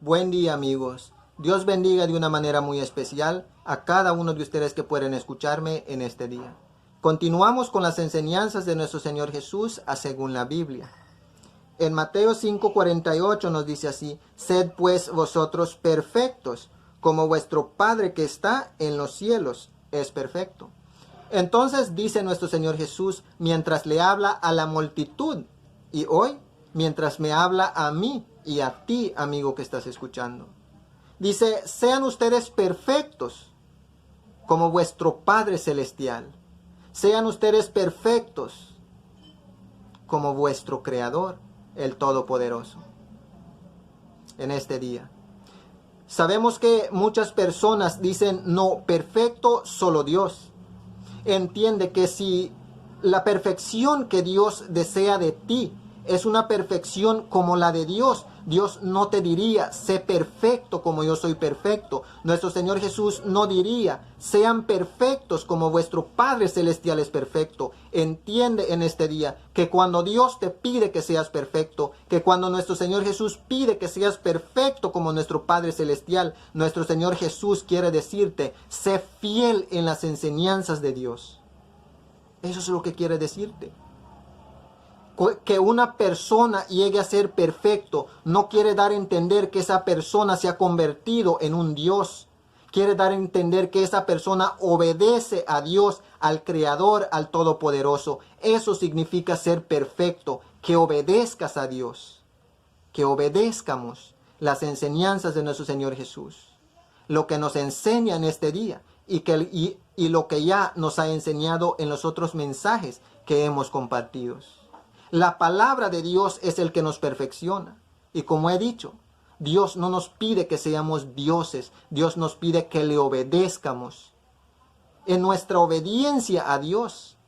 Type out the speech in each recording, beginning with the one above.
Buen día, amigos. Dios bendiga de una manera muy especial a cada uno de ustedes que pueden escucharme en este día. Continuamos con las enseñanzas de nuestro Señor Jesús según la Biblia. En Mateo 5:48 nos dice así: Sed pues vosotros perfectos, como vuestro Padre que está en los cielos es perfecto. Entonces dice nuestro Señor Jesús mientras le habla a la multitud, y hoy mientras me habla a mí y a ti, amigo que estás escuchando. Dice: sean ustedes perfectos como vuestro Padre Celestial. Sean ustedes perfectos como vuestro Creador, el Todopoderoso. En este día sabemos que muchas personas dicen: no, perfecto solo Dios. Entiende que si la perfección que Dios desea de ti es una perfección como la de Dios, Dios no te diría: sé perfecto como yo soy perfecto. Nuestro Señor Jesús no diría: sean perfectos como vuestro Padre Celestial es perfecto. Entiende en este día que cuando Dios te pide que seas perfecto, que cuando nuestro Señor Jesús pide que seas perfecto como nuestro Padre Celestial, nuestro Señor Jesús quiere decirte: sé fiel en las enseñanzas de Dios. Eso es lo que quiere decirte. Que una persona llegue a ser perfecto no quiere dar a entender que esa persona se ha convertido en un Dios. Quiere dar a entender que esa persona obedece a Dios, al Creador, al Todopoderoso. Eso significa ser perfecto, que obedezcas a Dios, que obedezcamos las enseñanzas de nuestro Señor Jesús, lo que nos enseña en este día y lo que ya nos ha enseñado en los otros mensajes que hemos compartido. La palabra de Dios es el que nos perfecciona. Y como he dicho, Dios no nos pide que seamos dioses. Dios nos pide que le obedezcamos. En nuestra obediencia a Dios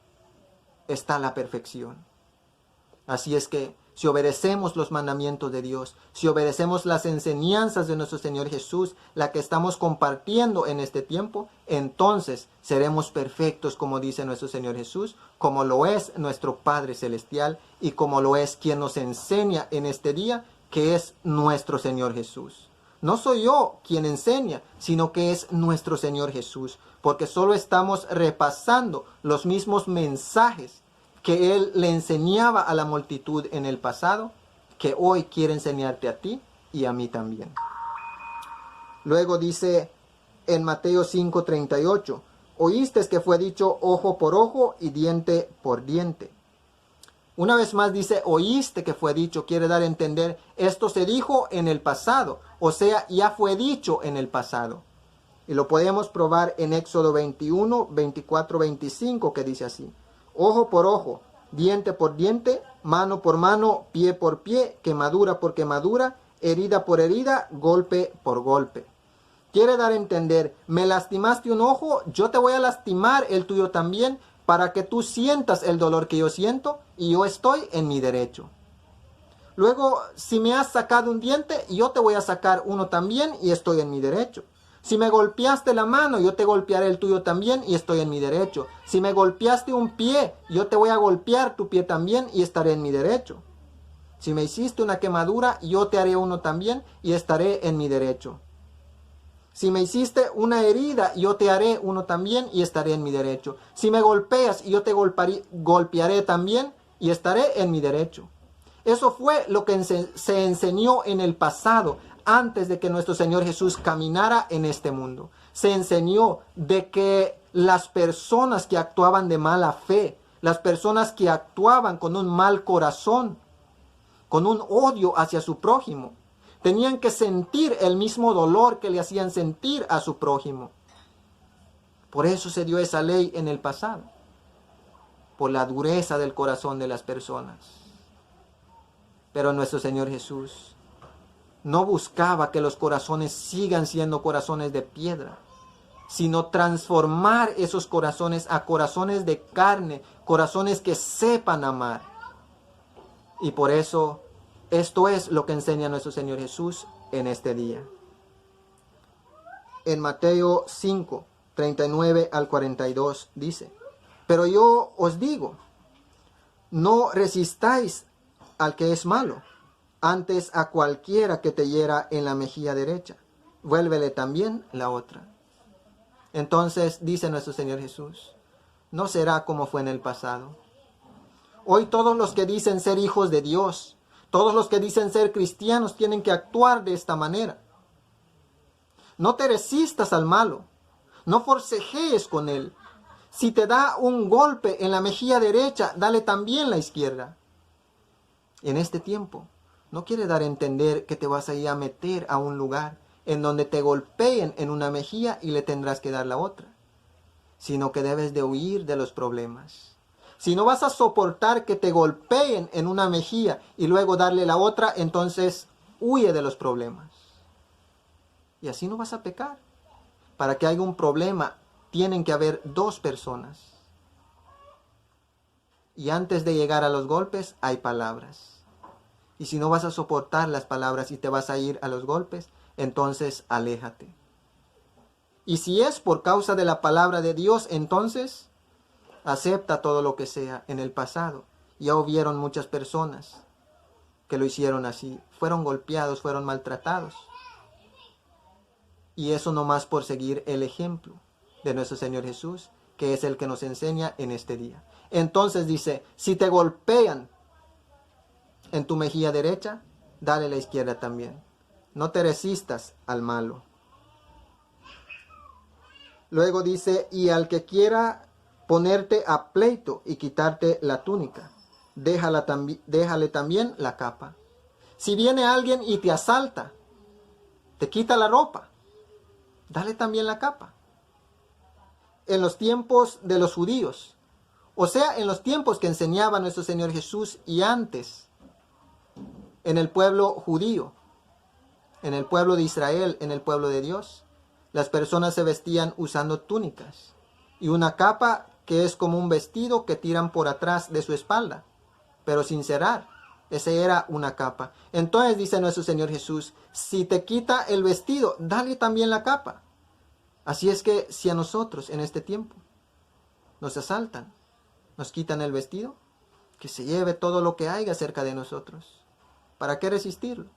está la perfección. Así es que si obedecemos los mandamientos de Dios, si obedecemos las enseñanzas de nuestro Señor Jesús, la que estamos compartiendo en este tiempo, entonces seremos perfectos, como dice nuestro Señor Jesús, como lo es nuestro Padre Celestial y como lo es quien nos enseña en este día, que es nuestro Señor Jesús. No soy yo quien enseña, sino que es nuestro Señor Jesús, porque solo estamos repasando los mismos mensajes que Él le enseñaba a la multitud en el pasado, que hoy quiere enseñarte a ti y a mí también. Luego dice en Mateo 5:38, oíste que fue dicho ojo por ojo y diente por diente. Una vez más dice oíste que fue dicho, quiere dar a entender esto se dijo en el pasado, o sea, ya fue dicho en el pasado. Y lo podemos probar en Éxodo 21, 24, 25, que dice así: ojo por ojo, diente por diente, mano por mano, pie por pie, quemadura por quemadura, herida por herida, golpe por golpe. Quiere dar a entender: me lastimaste un ojo, yo te voy a lastimar el tuyo también, para que tú sientas el dolor que yo siento y yo estoy en mi derecho. Luego, si me has sacado un diente, yo te voy a sacar uno también y estoy en mi derecho. Si me golpeaste la mano, yo te golpearé el tuyo también y estoy en mi derecho. Si me golpeaste un pie, yo te voy a golpear tu pie también y estaré en mi derecho. Si me hiciste una quemadura, yo te haré uno también y estaré en mi derecho. Si me hiciste una herida, yo te haré uno también y estaré en mi derecho. Si me golpeas, yo te golpearé también y estaré en mi derecho. Eso fue lo que se enseñó en el pasado, antes de que nuestro Señor Jesús caminara en este mundo. Se enseñó de que las personas que actuaban de mala fe, las personas que actuaban con un mal corazón, con un odio hacia su prójimo, tenían que sentir el mismo dolor que le hacían sentir a su prójimo. Por eso se dio esa ley en el pasado, por la dureza del corazón de las personas. Pero nuestro Señor Jesús no buscaba que los corazones sigan siendo corazones de piedra, sino transformar esos corazones a corazones de carne, corazones que sepan amar. Y por eso, esto es lo que enseña nuestro Señor Jesús en este día. En Mateo 5, 39 al 42 dice: pero yo os digo, no resistáis al que es malo. Antes a cualquiera que te hiera en la mejilla derecha, vuélvele también la otra. Entonces dice nuestro Señor Jesús, no será como fue en el pasado. Hoy todos los que dicen ser hijos de Dios, todos los que dicen ser cristianos tienen que actuar de esta manera. No te resistas al malo, no forcejees con él. Si te da un golpe en la mejilla derecha, dale también la izquierda. En este tiempo, no quiere dar a entender que te vas a ir a meter a un lugar en donde te golpeen en una mejilla y le tendrás que dar la otra, sino que debes de huir de los problemas. Si no vas a soportar que te golpeen en una mejilla y luego darle la otra, entonces huye de los problemas. Y así no vas a pecar. Para que haya un problema, tienen que haber dos personas. Y antes de llegar a los golpes, hay palabras. Y si no vas a soportar las palabras y te vas a ir a los golpes, entonces aléjate. Y si es por causa de la palabra de Dios, entonces acepta todo lo que sea. En el pasado ya hubieron muchas personas que lo hicieron así. Fueron golpeados, fueron maltratados. Y eso nomás por seguir el ejemplo de nuestro Señor Jesús, que es el que nos enseña en este día. Entonces dice, si te golpean en tu mejilla derecha, dale la izquierda también. No te resistas al malo. Luego dice, y al que quiera ponerte a pleito y quitarte la túnica, déjale también la capa. Si viene alguien y te asalta, te quita la ropa, dale también la capa. En los tiempos de los judíos, o sea, en los tiempos que enseñaba nuestro Señor Jesús y antes, en el pueblo judío, en el pueblo de Israel, en el pueblo de Dios, las personas se vestían usando túnicas y una capa que es como un vestido que tiran por atrás de su espalda, pero sin cerrar. Esa era una capa. Entonces dice nuestro Señor Jesús, si te quita el vestido, dale también la capa. Así es que si a nosotros en este tiempo nos asaltan, nos quitan el vestido, que se lleve todo lo que haya cerca de nosotros. ¿Para qué resistirlo?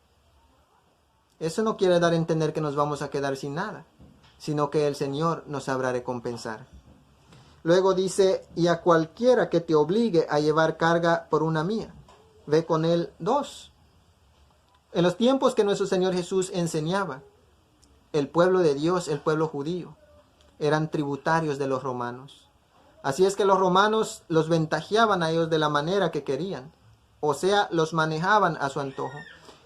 Eso no quiere dar a entender que nos vamos a quedar sin nada, sino que el Señor nos sabrá recompensar. Luego dice, y a cualquiera que te obligue a llevar carga por una mía, ve con él dos. En los tiempos que nuestro Señor Jesús enseñaba, el pueblo de Dios, el pueblo judío, eran tributarios de los romanos. Así es que los romanos los ventajeaban a ellos de la manera que querían, o sea, los manejaban a su antojo.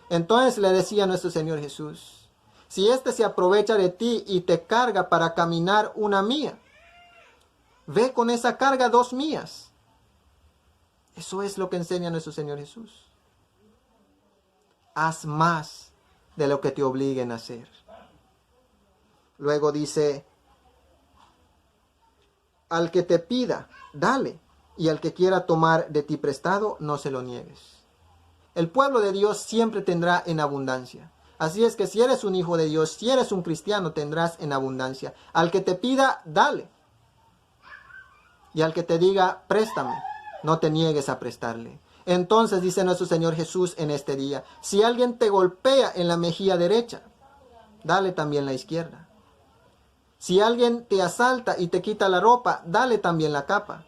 Entonces le decía a nuestro Señor Jesús, si éste se aprovecha de ti y te carga para caminar una mía, ve con esa carga dos mías. Eso es lo que enseña nuestro Señor Jesús. Haz más de lo que te obliguen a hacer. Luego dice, al que te pida, dale, y al que quiera tomar de ti prestado, no se lo niegues. El pueblo de Dios siempre tendrá en abundancia. Así es que si eres un hijo de Dios, si eres un cristiano, tendrás en abundancia. Al que te pida, dale. Y al que te diga, préstame, no te niegues a prestarle. Entonces dice nuestro Señor Jesús en este día, si alguien te golpea en la mejilla derecha, dale también la izquierda. Si alguien te asalta y te quita la ropa, dale también la capa.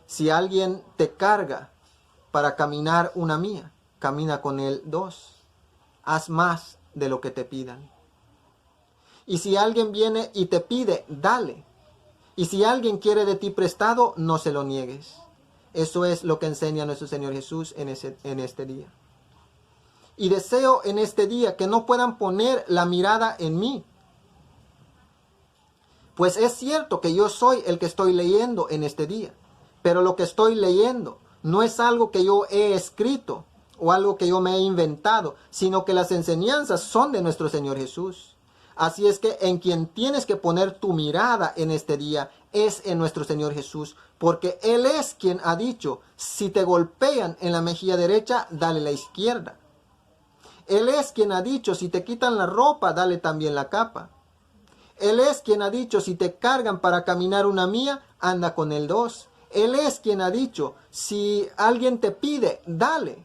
Si alguien te carga para caminar una mía, camina con él dos. Haz más de lo que te pidan. Y si alguien viene y te pide, dale. Y si alguien quiere de ti prestado, no se lo niegues. Eso es lo que enseña nuestro Señor Jesús en este día. Y deseo en este día que no puedan poner la mirada en mí. Pues es cierto que yo soy el que estoy leyendo en este día. Pero lo que estoy leyendo no es algo que yo he escrito o algo que yo me he inventado, sino que las enseñanzas son de nuestro Señor Jesús. Así es que en quien tienes que poner tu mirada en este día es en nuestro Señor Jesús, porque Él es quien ha dicho, si te golpean en la mejilla derecha, dale la izquierda. Él es quien ha dicho, si te quitan la ropa, dale también la capa. Él es quien ha dicho, si te cargan para caminar una mía, anda con el dos. Él es quien ha dicho, si alguien te pide, dale.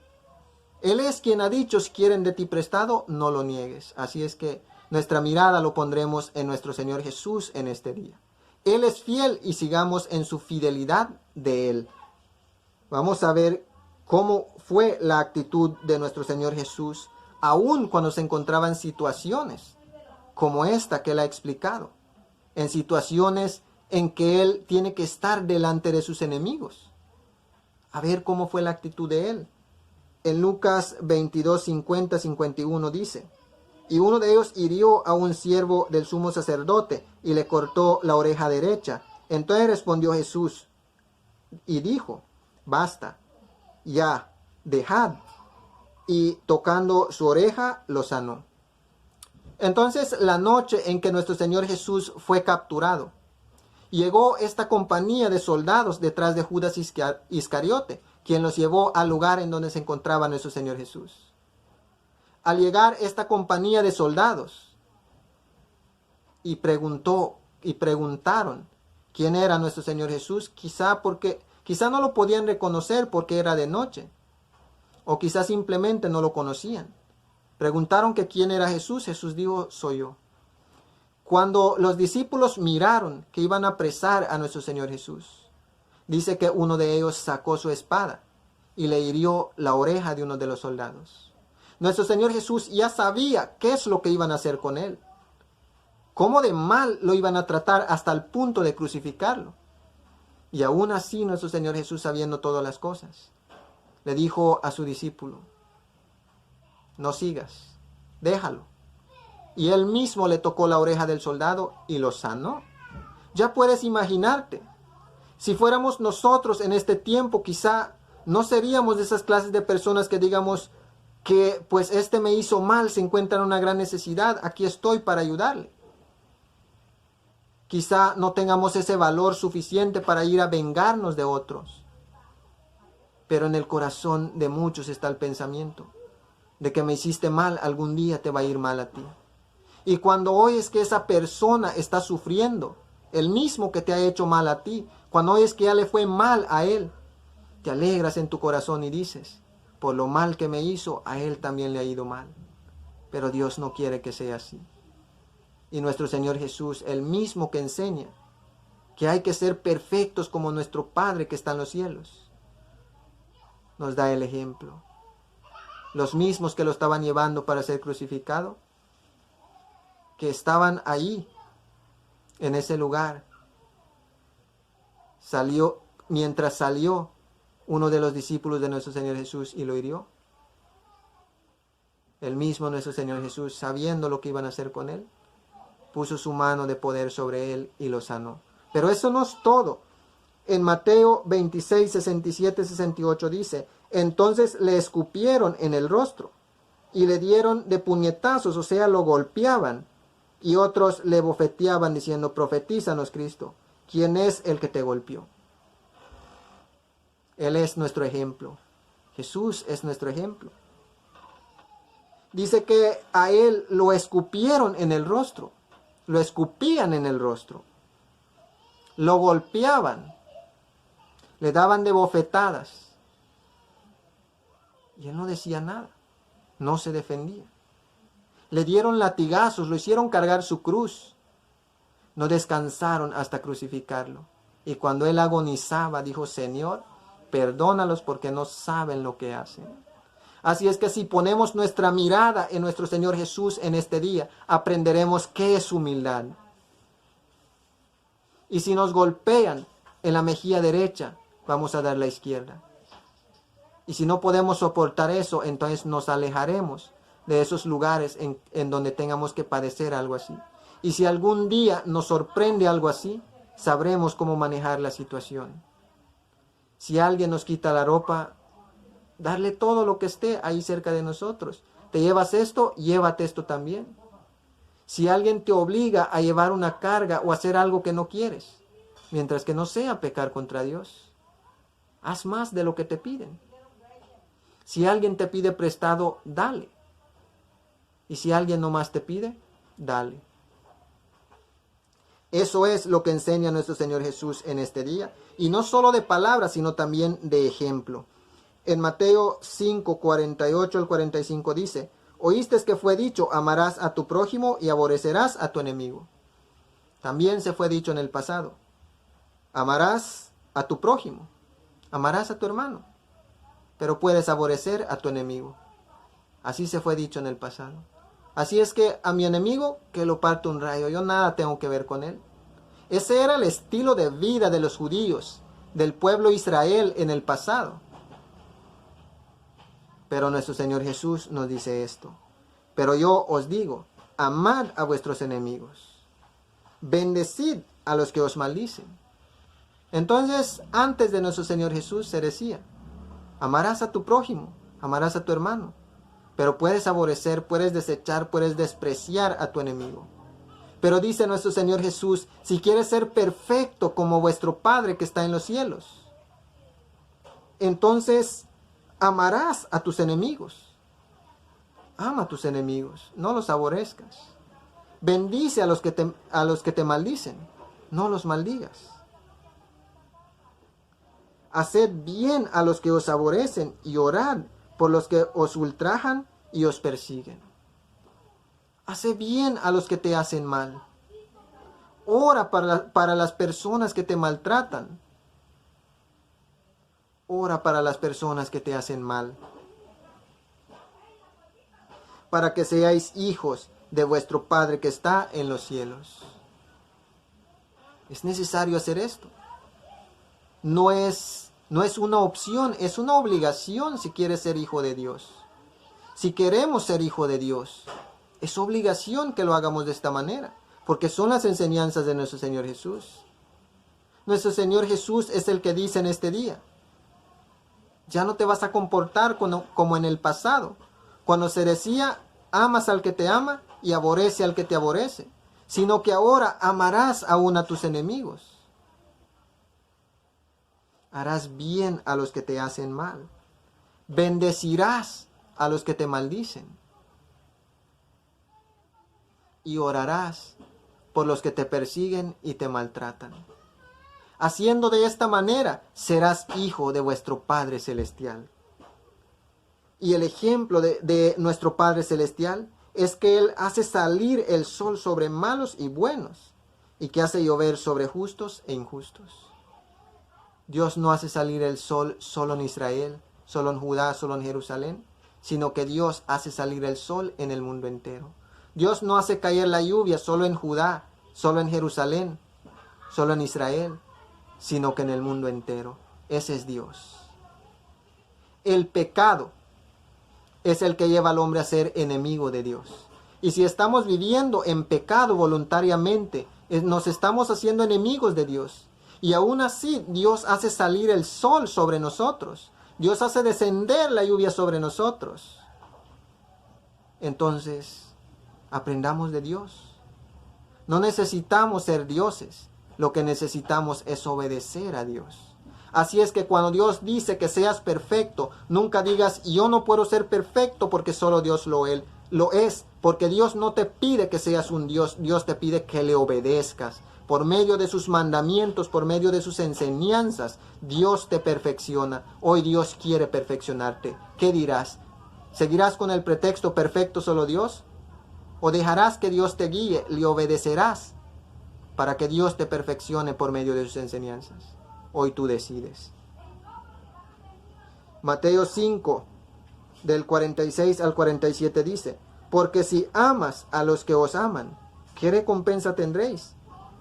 Él es quien ha dicho, si quieren de ti prestado, no lo niegues. Así es que nuestra mirada lo pondremos en nuestro Señor Jesús en este día. Él es fiel y sigamos en su fidelidad de Él. Vamos a ver cómo fue la actitud de nuestro Señor Jesús, aun cuando se encontraba en situaciones como esta que Él ha explicado, en situaciones en que Él tiene que estar delante de sus enemigos. A ver cómo fue la actitud de Él. En Lucas 22, 50, 51 dice, y uno de ellos hirió a un siervo del sumo sacerdote y le cortó la oreja derecha. Entonces respondió Jesús y dijo, basta, ya, dejad. Y tocando su oreja, lo sanó. Entonces, la noche en que nuestro Señor Jesús fue capturado, llegó esta compañía de soldados detrás de Judas Iscariote, quien los llevó al lugar en donde se encontraba nuestro Señor Jesús. Al llegar esta compañía de soldados y preguntaron quién era nuestro Señor Jesús, quizá no lo podían reconocer porque era de noche, o quizá simplemente no lo conocían. Preguntaron que quién era Jesús. Jesús dijo, soy yo. Cuando los discípulos miraron que iban a apresar a nuestro Señor Jesús, dice que uno de ellos sacó su espada y le hirió la oreja de uno de los soldados. Nuestro Señor Jesús ya sabía qué es lo que iban a hacer con él, cómo de mal lo iban a tratar hasta el punto de crucificarlo. Y aún así nuestro Señor Jesús, sabiendo todas las cosas, le dijo a su discípulo, no sigas, déjalo. Y él mismo le tocó la oreja del soldado y lo sanó. Ya puedes imaginarte, si fuéramos nosotros en este tiempo, quizá no seríamos de esas clases de personas que digamos que pues este me hizo mal, se encuentra en una gran necesidad, aquí estoy para ayudarle. Quizá no tengamos ese valor suficiente para ir a vengarnos de otros. Pero en el corazón de muchos está el pensamiento de que me hiciste mal, algún día te va a ir mal a ti. Y cuando oyes que esa persona está sufriendo, el mismo que te ha hecho mal a ti, cuando oyes que ya le fue mal a él, te alegras en tu corazón y dices, por lo mal que me hizo, a él también le ha ido mal. Pero Dios no quiere que sea así. Y nuestro Señor Jesús, el mismo que enseña que hay que ser perfectos como nuestro Padre que está en los cielos, nos da el ejemplo. Los mismos que lo estaban llevando para ser crucificado, que estaban ahí, en ese lugar, mientras salió uno de los discípulos de nuestro Señor Jesús y lo hirió. El mismo nuestro Señor Jesús, sabiendo lo que iban a hacer con él, puso su mano de poder sobre él y lo sanó. Pero eso no es todo. En Mateo 26, 67, 68 dice, entonces le escupieron en el rostro y le dieron de puñetazos, o sea, lo golpeaban. Y otros le bofeteaban diciendo, profetízanos, Cristo, ¿quién es el que te golpeó? Él es nuestro ejemplo. Jesús es nuestro ejemplo. Dice que a él lo escupieron en el rostro. Lo escupían en el rostro. Lo golpeaban. Le daban de bofetadas. Y él no decía nada. No se defendía. Le dieron latigazos, lo hicieron cargar su cruz. No descansaron hasta crucificarlo. Y cuando él agonizaba, dijo, Señor, perdónalos porque no saben lo que hacen. Así es que si ponemos nuestra mirada en nuestro Señor Jesús en este día, aprenderemos qué es humildad. Y si nos golpean en la mejilla derecha, vamos a dar la izquierda. Y si no podemos soportar eso, entonces nos alejaremos de esos lugares en donde tengamos que padecer algo así. Y si algún día nos sorprende algo así, sabremos cómo manejar la situación. Si alguien nos quita la ropa, darle todo lo que esté ahí cerca de nosotros. ¿Te llevas esto? Llévate esto también. Si alguien te obliga a llevar una carga o hacer algo que no quieres, mientras que no sea pecar contra Dios, haz más de lo que te piden. Si alguien te pide prestado, dale. Y si alguien nomás te pide, dale. Eso es lo que enseña nuestro Señor Jesús en este día. Y no solo de palabras, sino también de ejemplo. En Mateo 5, 48 al 45 dice: oíste que fue dicho, amarás a tu prójimo y aborrecerás a tu enemigo. También se fue dicho en el pasado, amarás a tu prójimo, amarás a tu hermano, pero puedes aborrecer a tu enemigo. Así se fue dicho en el pasado. Así es que a mi enemigo, que lo parte un rayo, yo nada tengo que ver con él. Ese era el estilo de vida de los judíos, del pueblo Israel en el pasado. Pero nuestro Señor Jesús nos dice esto: pero yo os digo, amad a vuestros enemigos, bendecid a los que os maldicen. Entonces, antes de nuestro Señor Jesús se decía, amarás a tu prójimo, amarás a tu hermano, pero puedes aborrecer, puedes desechar, puedes despreciar a tu enemigo. Pero dice nuestro Señor Jesús, si quieres ser perfecto como vuestro Padre que está en los cielos, entonces amarás a tus enemigos. Ama a tus enemigos, no los aborrezcas. Bendice a los que te maldicen, no los maldigas. Haced bien a los que os aborrecen y orad por los que os ultrajan y os persiguen. Hace bien a los que te hacen mal. Ora para las personas que te maltratan. Ora para las personas que te hacen mal, para que seáis hijos de vuestro Padre que está en los cielos. Es necesario hacer esto. No es una opción, es una obligación si quieres ser hijo de Dios. Si queremos ser hijo de Dios, es obligación que lo hagamos de esta manera, porque son las enseñanzas de nuestro Señor Jesús. Nuestro Señor Jesús es el que dice en este día, ya no te vas a comportar como en el pasado, cuando se decía, amas al que te ama y aborrece al que te aborrece, sino que ahora amarás aún a tus enemigos. Harás bien a los que te hacen mal. Bendecirás a los que te maldicen. Y orarás por los que te persiguen y te maltratan. Haciendo de esta manera, serás hijo de vuestro Padre Celestial. Y el ejemplo de nuestro Padre Celestial es que Él hace salir el sol sobre malos y buenos, y que hace llover sobre justos e injustos. Dios no hace salir el sol solo en Israel, solo en Judá, solo en Jerusalén, sino que Dios hace salir el sol en el mundo entero. Dios no hace caer la lluvia solo en Judá, solo en Jerusalén, solo en Israel, sino que en el mundo entero. Ese es Dios. El pecado es el que lleva al hombre a ser enemigo de Dios. Y si estamos viviendo en pecado voluntariamente, nos estamos haciendo enemigos de Dios. Y aún así, Dios hace salir el sol sobre nosotros. Dios hace descender la lluvia sobre nosotros. Entonces, aprendamos de Dios. No necesitamos ser dioses. Lo que necesitamos es obedecer a Dios. Así es que cuando Dios dice que seas perfecto, nunca digas, yo no puedo ser perfecto porque solo Dios lo es. Porque Dios no te pide que seas un Dios, Dios te pide que le obedezcas. Por medio de sus mandamientos, por medio de sus enseñanzas, Dios te perfecciona. Hoy Dios quiere perfeccionarte. ¿Qué dirás? ¿Seguirás con el pretexto perfecto solo Dios? ¿O dejarás que Dios te guíe, le obedecerás para que Dios te perfeccione por medio de sus enseñanzas? Hoy tú decides. Mateo 5, del 46 al 47 dice, porque si amas a los que os aman, ¿qué recompensa tendréis?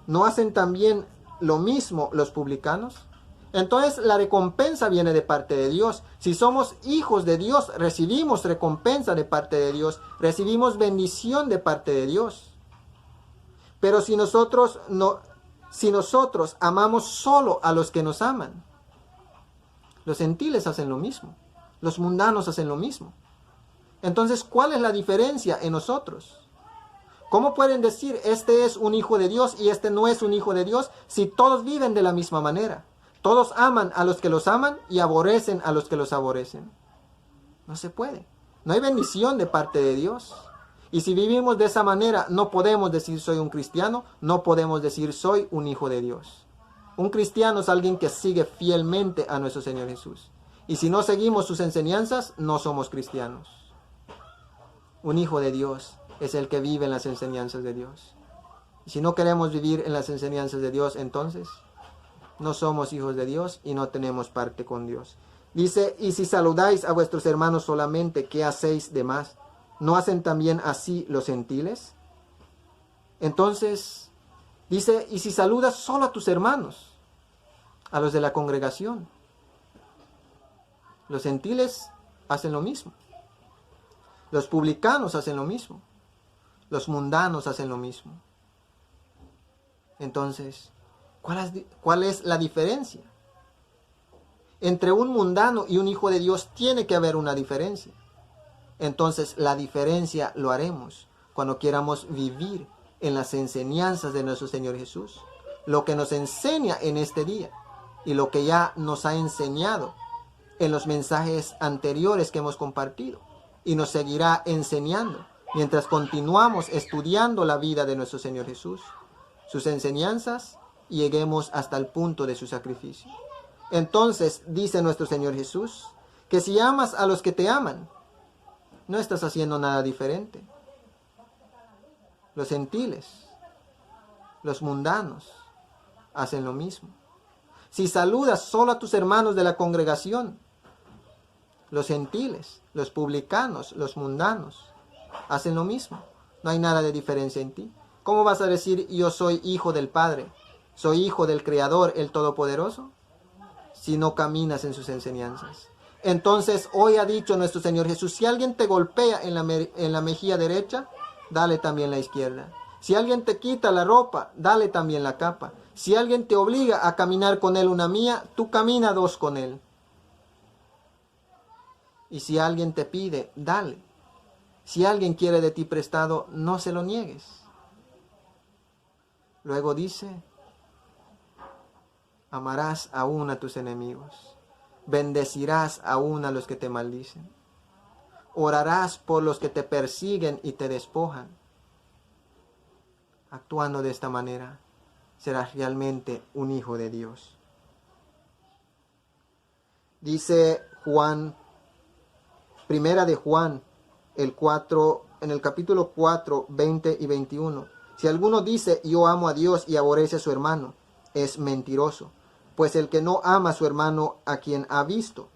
¿No hacen también lo mismo los publicanos? Entonces la recompensa viene de parte de Dios. Si somos hijos de Dios, recibimos recompensa de parte de Dios. Recibimos bendición de parte de Dios. Pero si nosotros amamos solo a los que nos aman, los gentiles hacen lo mismo. Los mundanos hacen lo mismo. Entonces, ¿cuál es la diferencia en nosotros? ¿Cómo pueden decir, este es un hijo de Dios y este no es un hijo de Dios, si todos viven de la misma manera? Todos aman a los que los aman y aborrecen a los que los aborrecen. No se puede. No hay bendición de parte de Dios. Y si vivimos de esa manera, no podemos decir soy un cristiano, no podemos decir soy un hijo de Dios. Un cristiano es alguien que sigue fielmente a nuestro Señor Jesús. Y si no seguimos sus enseñanzas, no somos cristianos. Un hijo de Dios es el que vive en las enseñanzas de Dios. Y si no queremos vivir en las enseñanzas de Dios, entonces no somos hijos de Dios y no tenemos parte con Dios. Dice, y si saludáis a vuestros hermanos solamente, ¿qué hacéis de más? ¿No hacen también así los gentiles? Entonces, dice, y si saludas solo a tus hermanos, a los de la congregación, los gentiles hacen lo mismo. Los publicanos hacen lo mismo. Los mundanos hacen lo mismo. Entonces, ¿cuál es la diferencia? Entre un mundano y un hijo de Dios tiene que haber una diferencia. Entonces, la diferencia lo haremos cuando queramos vivir en las enseñanzas de nuestro Señor Jesús. Lo que nos enseña en este día y lo que ya nos ha enseñado en los mensajes anteriores que hemos compartido. Y nos seguirá enseñando mientras continuamos estudiando la vida de nuestro Señor Jesús, sus enseñanzas, y lleguemos hasta el punto de su sacrificio. Entonces, dice nuestro Señor Jesús, que si amas a los que te aman, no estás haciendo nada diferente. Los gentiles, los mundanos, hacen lo mismo. Si saludas solo a tus hermanos de la congregación, los gentiles, los publicanos, los mundanos, hacen lo mismo. No hay nada de diferencia en ti. ¿Cómo vas a decir yo soy hijo del Padre? ¿Soy hijo del Creador, el Todopoderoso? Si no caminas en sus enseñanzas. Entonces, hoy ha dicho nuestro Señor Jesús, si alguien te golpea en la mejilla derecha, dale también la izquierda. Si alguien te quita la ropa, dale también la capa. Si alguien te obliga a caminar con él una milla, tú camina dos con él. Y si alguien te pide, dale. Si alguien quiere de ti prestado, no se lo niegues. Luego dice, amarás aún a tus enemigos, bendecirás aún a los que te maldicen, orarás por los que te persiguen y te despojan. Actuando de esta manera, serás realmente un hijo de Dios. Dice Juan, primera de Juan, en el capítulo 4, 20 y 21. Si alguno dice, yo amo a Dios y aborrece a su hermano, es mentiroso. Pues el que no ama a su hermano a quien ha visto,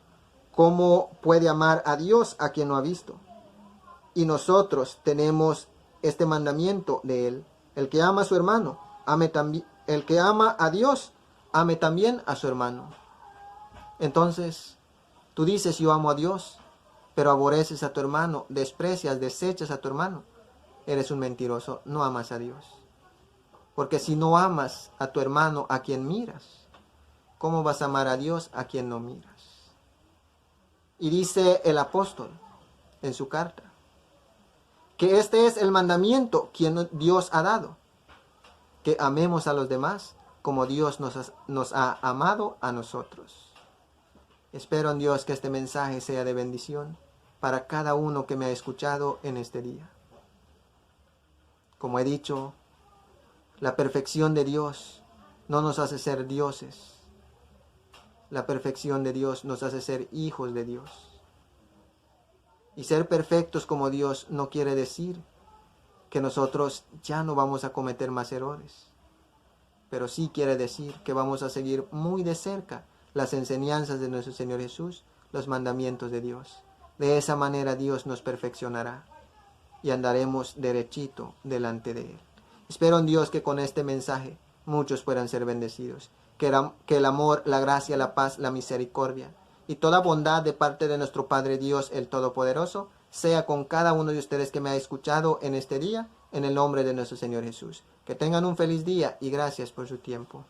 ¿cómo puede amar a Dios a quien no ha visto? Y nosotros tenemos este mandamiento de él. El que ama a su hermano, ame también. El que ama a Dios, ame también a su hermano. Entonces, tú dices yo amo a Dios, pero aborreces a tu hermano, desprecias, desechas a tu hermano. Eres un mentiroso, no amas a Dios. Porque si no amas a tu hermano a quien miras, ¿cómo vas a amar a Dios a quien no miras? Y dice el apóstol en su carta, que este es el mandamiento que Dios ha dado, que amemos a los demás como Dios nos ha amado a nosotros. Espero en Dios que este mensaje sea de bendición para cada uno que me ha escuchado en este día. Como he dicho, la perfección de Dios no nos hace ser dioses. La perfección de Dios nos hace ser hijos de Dios. Y ser perfectos como Dios no quiere decir que nosotros ya no vamos a cometer más errores. Pero sí quiere decir que vamos a seguir muy de cerca las enseñanzas de nuestro Señor Jesús, los mandamientos de Dios. De esa manera Dios nos perfeccionará y andaremos derechito delante de Él. Espero en Dios que con este mensaje muchos puedan ser bendecidos. Que el amor, la gracia, la paz, la misericordia y toda bondad de parte de nuestro Padre Dios, el Todopoderoso, sea con cada uno de ustedes que me ha escuchado en este día, en el nombre de nuestro Señor Jesús. Que tengan un feliz día y gracias por su tiempo.